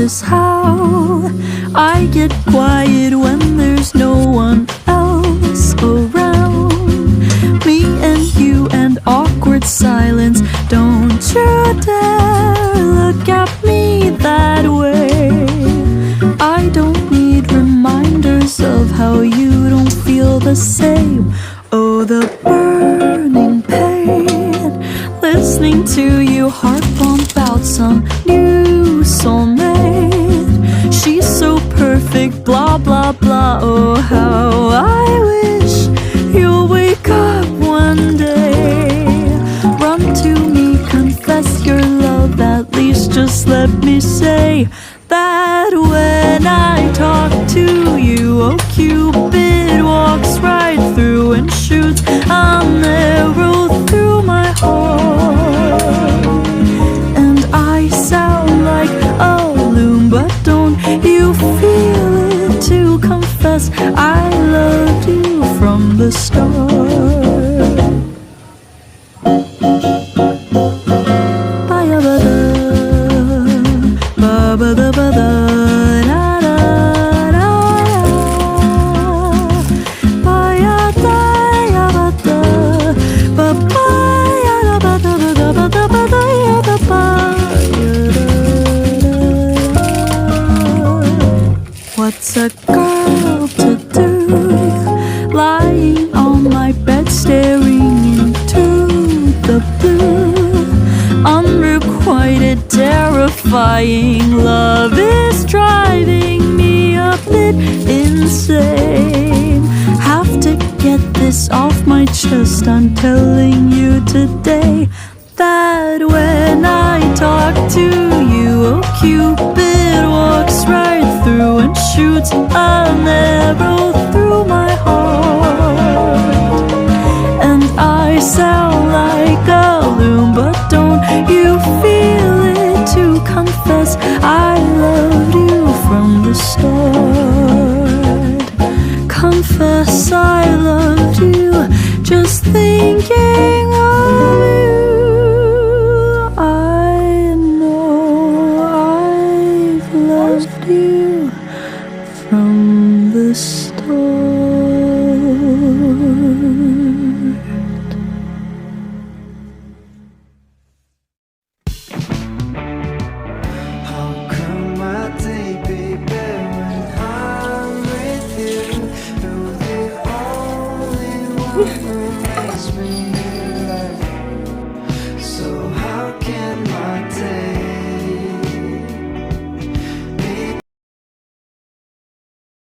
is how I get quiet when there's no one else around. Me and you and awkward silence. Don't you dare look at me that way. I don't need reminders of how you don't feel the same. Oh, the burning pain, listening to you harp on about some new soulmate. She's so perfect, blah blah blah. Oh, how I wish you'll wake up one day. Run to me, confess your love. At least just let me say that when I talk to you, oh, Cupid walks right through and shoots an arrow through my heart. And I sound like a loon, but don't you feel it to confess I loved you from the start. What's a girl to do, lying on my bed staring into the blue? Unrequited, terrifying love is driving me a bit insane. Have to get this off my chest. I'm telling you today that when I talk to you, oh, Cupid walks right through and shoots an arrow through my heart. And I sound like a loon, but don't you feel it to confess I loved you from the start. Confess I loved you, just thinking